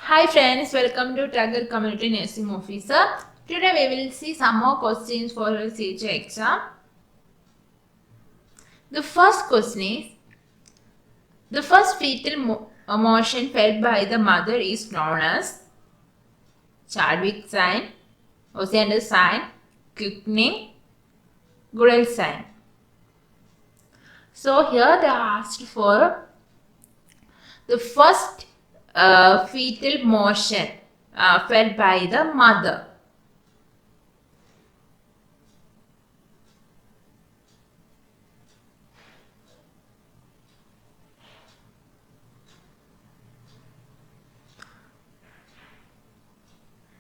Hi friends, welcome to Tagger Community Nursing Officer. Today we will see some more questions for the CHA exam. The first question is, the first fetal motion felt by the mother is known as Chadwick sign, Osiander sign, quickening, Goodell sign. So here they are asked for the first fetal motion felt by the mother.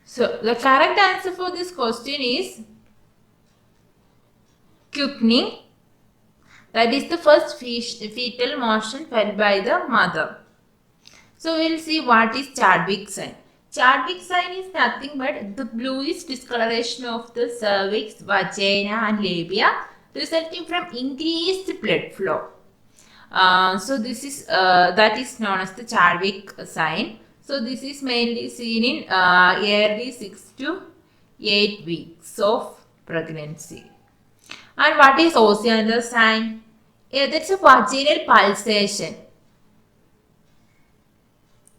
So the correct answer for this question is quickening. That is the first fetal motion felt by the mother. So we will see what is Chadwick sign. Chadwick sign is nothing but the bluish discoloration of the cervix, vagina and labia resulting from increased blood flow. So this is that is known as the Chadwick sign. So this is mainly seen in early 6 to 8 weeks of pregnancy. And what is Osiander sign? That's a vaginal pulsation.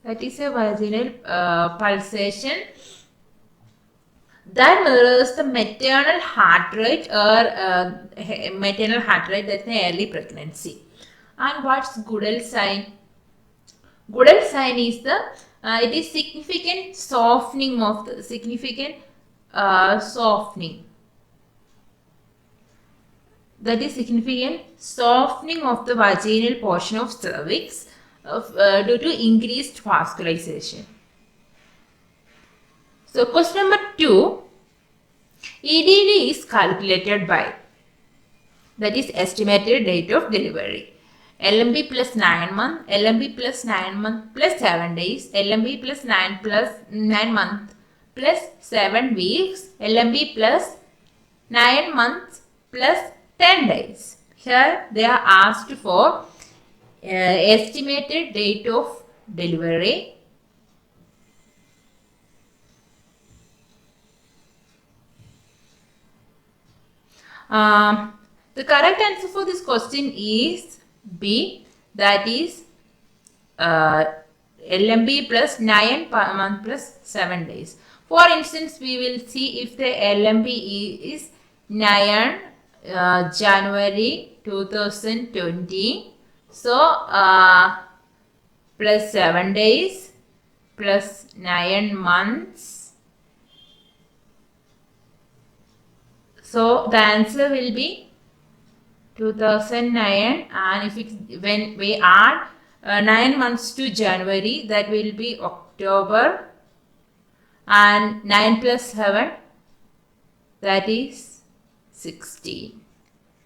That is a vaginal pulsation that mirrors the maternal heart rate or maternal heart rate that's in early pregnancy. And what's Goodell sign? Goodell sign is the it is significant softening of the softening. That is significant softening of the vaginal portion of cervix due to increased vascularization. So question number 2, EDD is calculated by, that is estimated date of delivery. LMB plus 9 months, LMB plus 9 months plus 7 days, LMB plus 9 months plus 7 weeks, LMB plus 9 months plus 10 days. Here they are asked for estimated date of delivery. The correct answer for this question is B, that is LMB plus 9 month plus 7 days. For instance, we will see if the LMB is 9 January 2020. So, plus 7 days plus 9 months. So, the answer will be 2009, and if it, when we add 9 months to January, that will be October, and 9 plus 7, that is 16.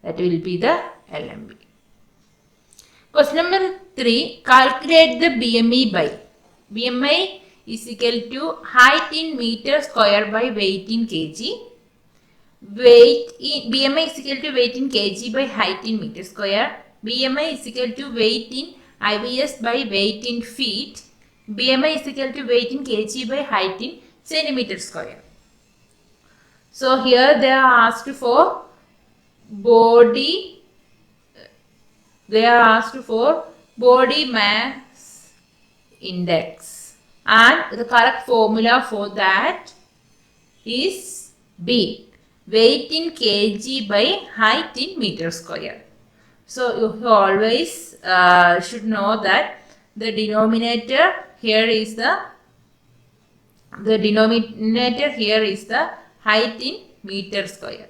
That will be the LMB. Question number 3, calculate the BMI by. BMI is equal to height in meter square by weight in kg. BMI is equal to weight in kg by height in meter square. BMI is equal to weight in IVS by weight in feet. BMI is equal to weight in kg by height in centimeter square. So here they are asked for body. They are asked for body mass index, and the correct formula for that is B, weight in kg by height in meter square. So you always should know that the denominator here is the height in meter square.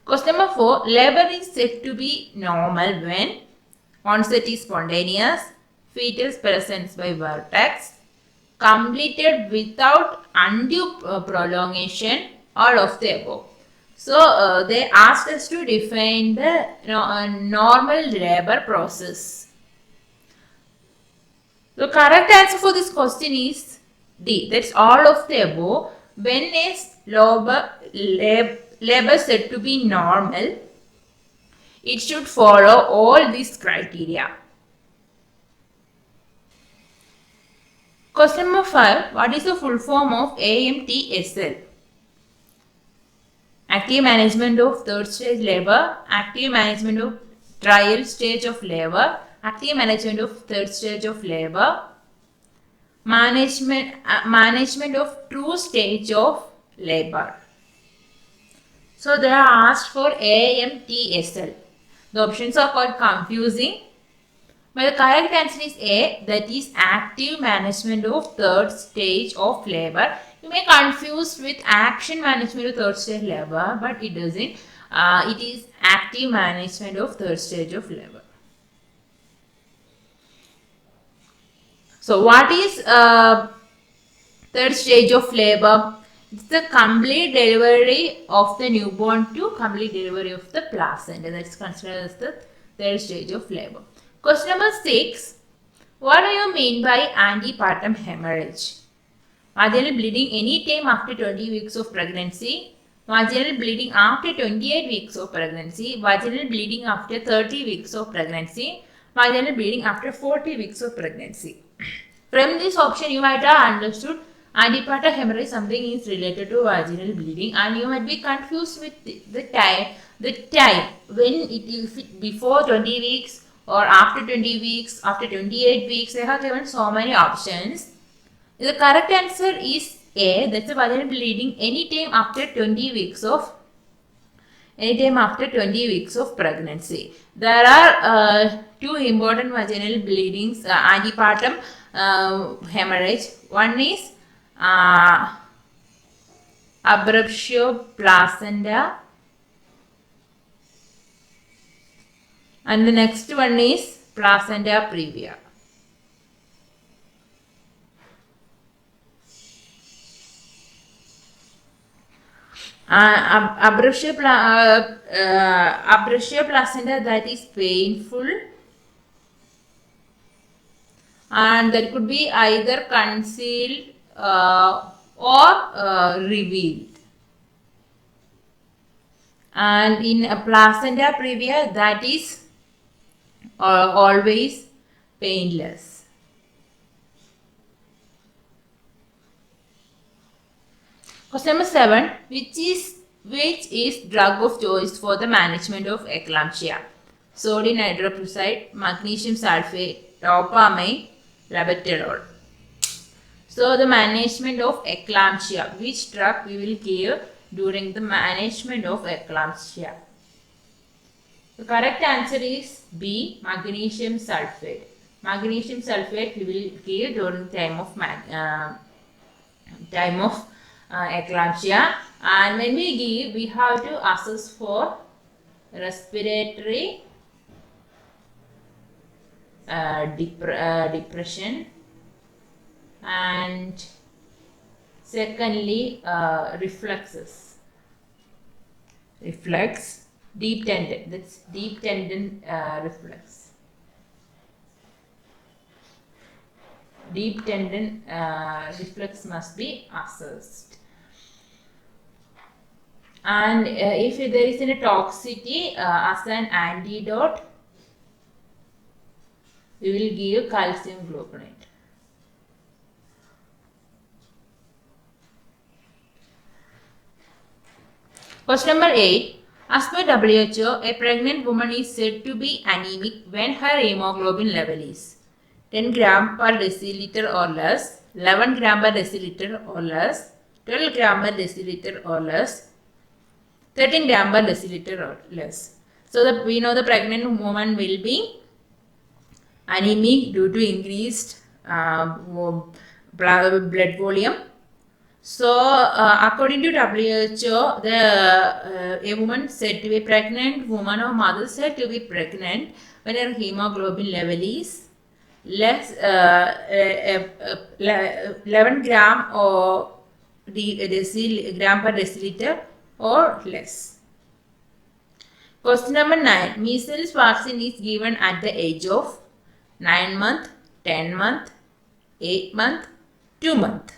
Question number 4, labor is said to be normal when onset is spontaneous, fetal presence by vertex, completed without undue prolongation, all of the above. So they asked us to define the normal labor process. The correct answer for this question is D. That's all of the above. When is labor said to be normal, it should follow all these criteria. Question number 5. What is the full form of AMTSL? Active management of third stage labor, active management of trial stage of labor, active management of third stage of labor, management of true stage of labor. So they are asked for AMTSL. The options are quite confusing, but the correct answer is A, that is active management of third stage of labor. You may confuse with action management of third stage labor, but it doesn't. It is active management of third stage of labor. So what is third stage of labor? It's the complete delivery of the newborn to complete delivery of the placenta. That's considered as the third stage of labor. Question number 6. What do you mean by antepartum hemorrhage? Vaginal bleeding any time after 20 weeks of pregnancy, vaginal bleeding after 28 weeks of pregnancy, vaginal bleeding after 30 weeks of pregnancy, vaginal bleeding after 40 weeks of pregnancy. From this option, you might have understood antepartum hemorrhage something is related to vaginal bleeding, and you might be confused with the time when it is before 20 weeks or after 20 weeks, after 28 weeks. They have given so many options. The correct answer is A, that's a vaginal bleeding anytime after 20 weeks of pregnancy. There are two important vaginal bleedings, antepartum hemorrhage. One is abruptio placenta, and the next one is placenta previa. Abruptio placenta, that is painful, and that could be either concealed or revealed. And in placenta previa, that is always painless. Question number 7. Which is drug of choice for the management of eclampsia? Sodium hydroxide, magnesium sulfate, dopamine, labetalol. So the management of eclampsia, which drug we will give during the management of eclampsia? The correct answer is B, magnesium sulfate. Magnesium sulfate we will give during time of eclampsia, and when we give, we have to assess for respiratory depression, and secondly reflux, deep tendon, that's deep tendon reflux. Deep tendon reflux must be assessed. And if there is any toxicity, as an antidote, we will give calcium gluconate. Question number 8. As per WHO, a pregnant woman is said to be anemic when her hemoglobin level is 10 gram per deciliter or less, 11 gram per deciliter or less, 12 gram per deciliter or less, 13 gram per deciliter or less. So we know the pregnant woman will be anemic due to increased blood volume. So according to WHO, a woman said to be pregnant, woman or mother said to be pregnant when her hemoglobin level is less 11 gram or gram per deciliter or less. Question number 9. Measles vaccine is given at the age of 9 month, 10 month, 8 month, 2 month.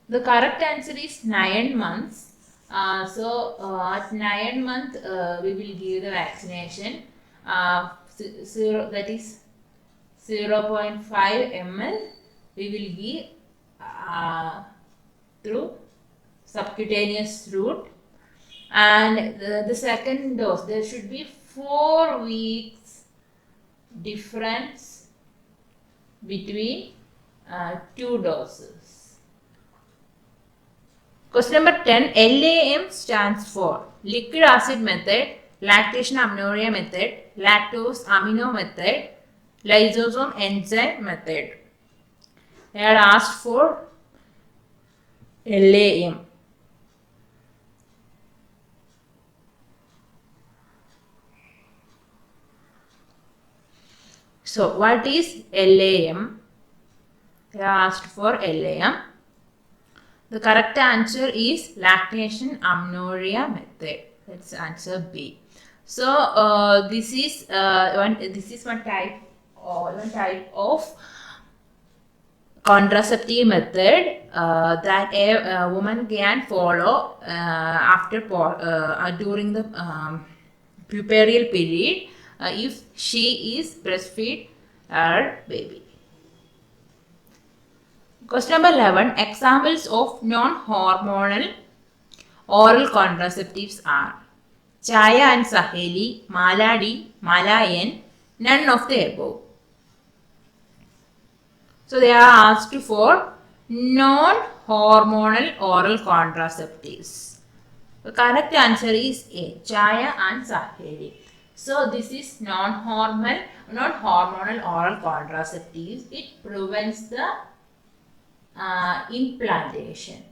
The correct answer is 9 months. At 9 month we will give the vaccination. That is 0.5 ml we will give through subcutaneous route. And the second dose, there should be 4 weeks difference between 2 doses. Question number 10. LAM stands for liquid acid method, lactation aminoria method, lactose amino method, lysosome enzyme method. They are asked for LAM. So, what is LAM? They are asked for LAM. The correct answer is lactation aminoria method. That's answer B. So, this is one type of contraceptive method that a woman can follow after during the puerperal period if she is breastfeed her baby. Question number 11. Examples of non-hormonal oral contraceptives are Chaya and Saheli, Maladi, Malayan, none of the above. So they are asked for non-hormonal oral contraceptives. The correct answer is A, Chaya and Saheli. So this is non-hormonal oral contraceptives. It prevents the implantation.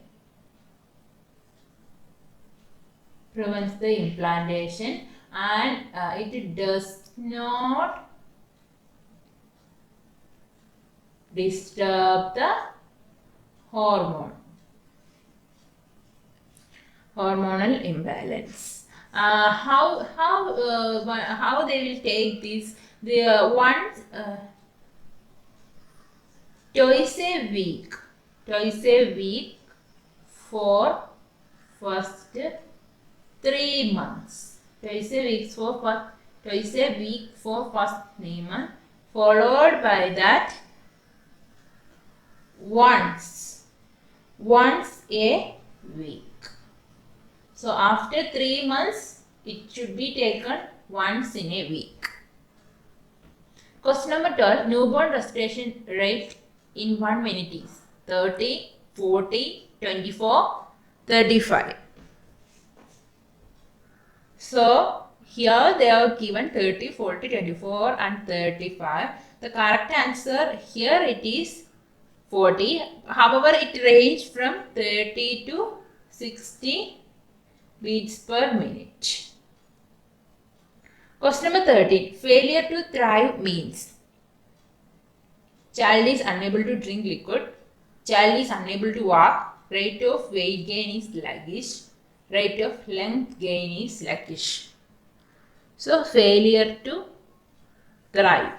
And it does not disturb the hormonal imbalance. How they will take this? Twice a week for first 3 months. Twice a week for first 3 months, followed by that once a week. So after 3 months, it should be taken once in a week. Question number 12. Newborn respiration rate in 1 minute is 30, 40, 24, 35. So here they are given 30, 40, 24 and 35. The correct answer here it is 40. However, it ranges from 30 to 60 beats per minute. Question number 13. Failure to thrive means child is unable to drink liquid, child is unable to walk, rate of weight gain is sluggish, rate of length gain is sluggish. So, failure to thrive.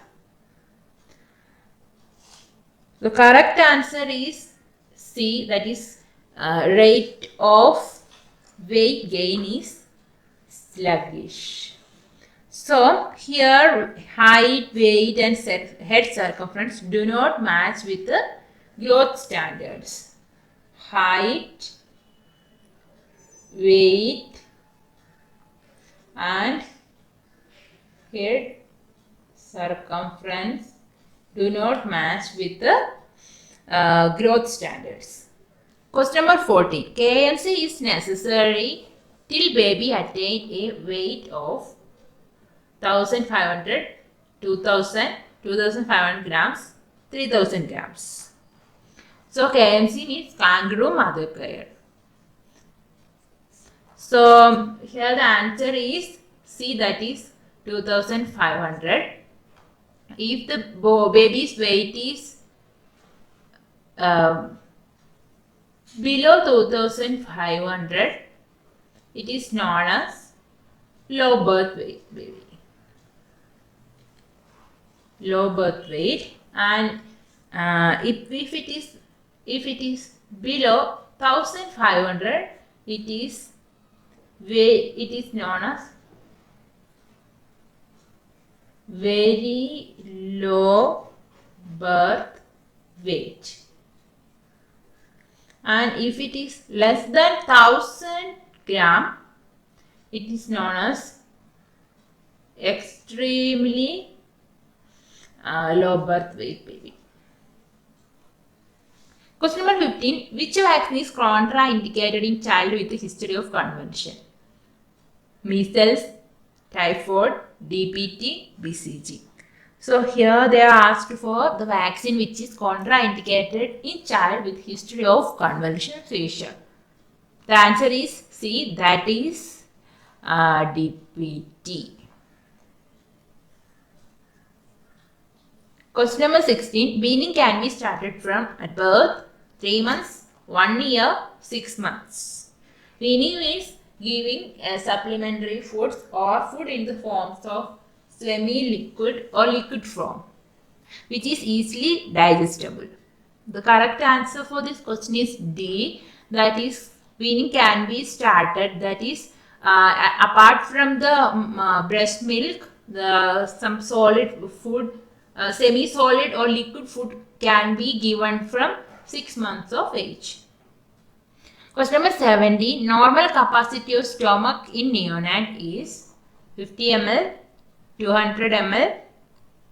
The correct answer is C, that is rate of weight gain is sluggish. So, here height, weight and head circumference do not match with the growth standards. Height, weight and head circumference do not match with the growth standards. Question number 14. KMC is necessary till baby attain a weight of 1500, 2000, 2500 grams, 3000 grams. So KMC means kangaroo mother pair. So here the answer is C, that is 2500. If the baby's weight is below 2500, it is known as low birth weight baby. Low birth weight, and if it is below 1500, it is known as very low birth weight. And if it is less than 1000 gram, it is known as extremely low birth weight baby. Question number 15. Which vaccine is contraindicated in child with a history of convulsion? Measles, typhoid, DPT, BCG. So here they are asked for the vaccine which is contraindicated in child with history of convulsion seizure. The answer is C, that is DPT. Question number 16. Weaning can be started from at birth, 3 months, 1 year, 6 months. Weaning means giving supplementary foods or food in the forms of semi-liquid or liquid form, which is easily digestible. The correct answer for this question is D, that is weaning can be started, that is apart from the breast milk, some solid food, semi-solid or liquid food can be given from 6 months of age. Question number 17. Normal capacity of stomach in neonate is 50 ml, 200 ml,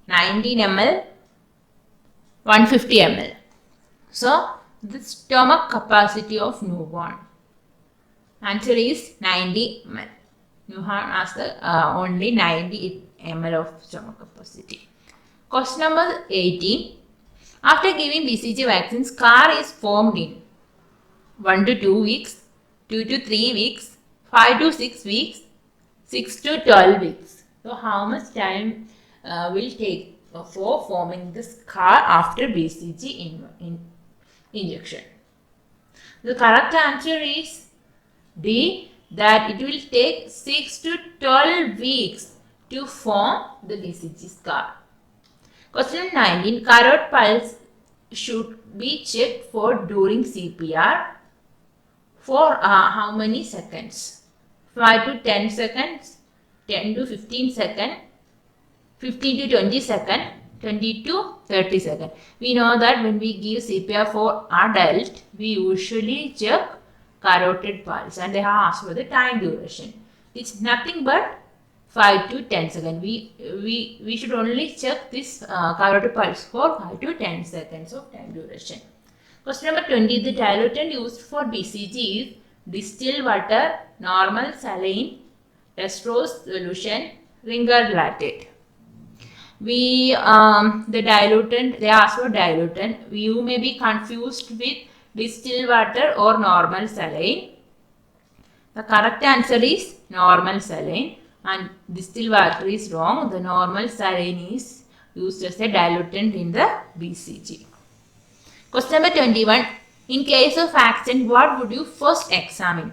19 ml, 150 ml. So, the stomach capacity of newborn. Answer is 90 ml. Newborn has the only 90 ml of stomach capacity. Question number 18. After giving BCG vaccine, scar is formed in 1 to 2 weeks, 2 to 3 weeks, 5 to 6 weeks, 6 to 12 weeks. So, how much time will take for forming the scar after BCG injection? The correct answer is D, that it will take 6 to 12 weeks to form the BCG scar. Question 19. Carotid pulse should be checked for during CPR for how many seconds? 5 to 10 seconds, 10 to 15 seconds, 15 to 20 seconds, 20 to 30 seconds. We know that when we give CPR for adult, we usually check carotid pulse and they have asked for the time duration. It's nothing but 5 to 10 seconds. We should only check this carotid pulse for 5 to 10 seconds of time duration. Question number 20. The diluent used for BCG is distilled water, normal saline, dextrose solution, ringer latate. The diluent, they ask for diluent. You may be confused with distilled water or normal saline. The correct answer is normal saline, and distilled water is wrong. The normal saline is used as a diluent in the BCG. Question number 21. In case of accident, what would you first examine?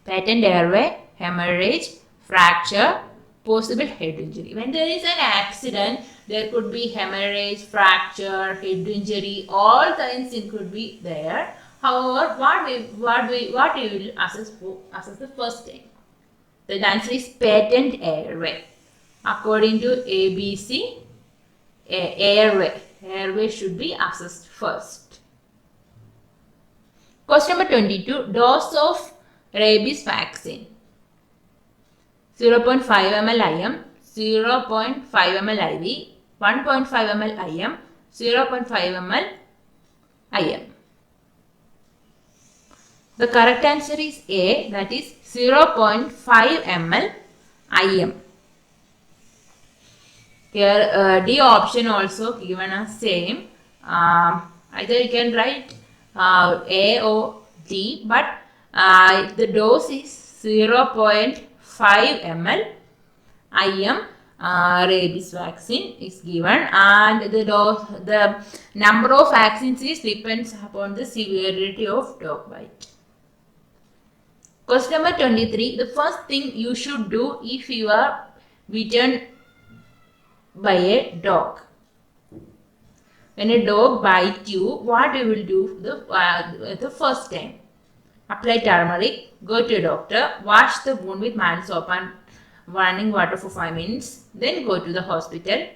Patent airway, hemorrhage, fracture, possible head injury. When there is an accident, there could be hemorrhage, fracture, head injury, all kinds could be there. However, what we will assess the first thing? The answer is patent airway. According to ABC, airway should be assessed first. Question number 22. Dose of rabies vaccine. 0.5 ml IM, 0.5 ml IV, 1.5 ml IM, 0.5 ml IM. The correct answer is A, that is 0.5 ml IM. Here D option also given as same. Either you can write A or D, but the dose is 0.5 ml IM rabies vaccine is given, and the number of vaccines depends upon the severity of dog bite. Question number 23. The first thing you should do if you are bitten by a dog. When a dog bites you, what you will do the first time? Apply turmeric, go to a doctor, wash the wound with mild soap and running water for 5 minutes, then go to the hospital,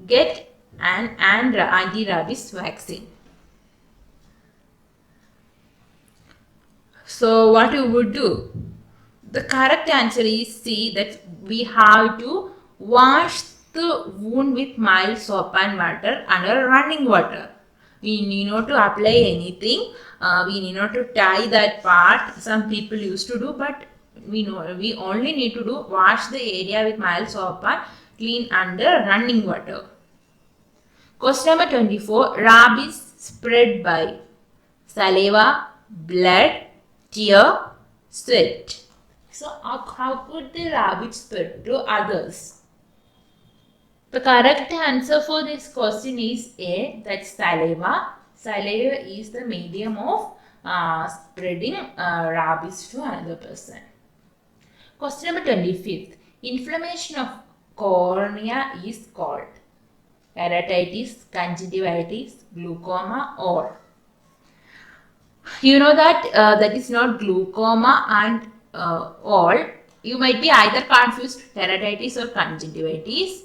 get and anti-rabies vaccine. So what you would do? The correct answer is C, that we have to wash the wound with mild soap and water under running water. We need not to apply anything. We need not to tie that part. Some people used to do, but we only need to do wash the area with mild soap and clean under running water. Question number 24. Rabies spread by saliva, blood, tear, sweat. So how could the rabbit spread to others? The correct answer for this question is A, that's saliva. Saliva is the medium of spreading rabies to another person. Question number 25. Inflammation of cornea is called keratitis, conjunctivitis, glaucoma, or. You know that that is not glaucoma and all. You might be either confused keratitis or conjunctivitis.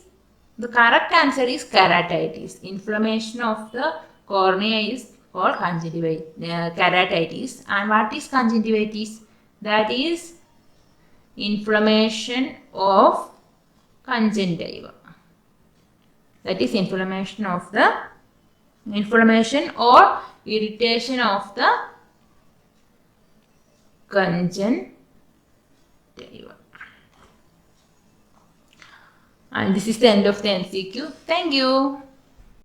The correct answer is keratitis. Inflammation of the cornea is called keratitis. And what is conjunctivitis? That is inflammation of conjunctiva. That is inflammation or irritation of the conjunctiva. And this is the end of the MCQ. Thank you.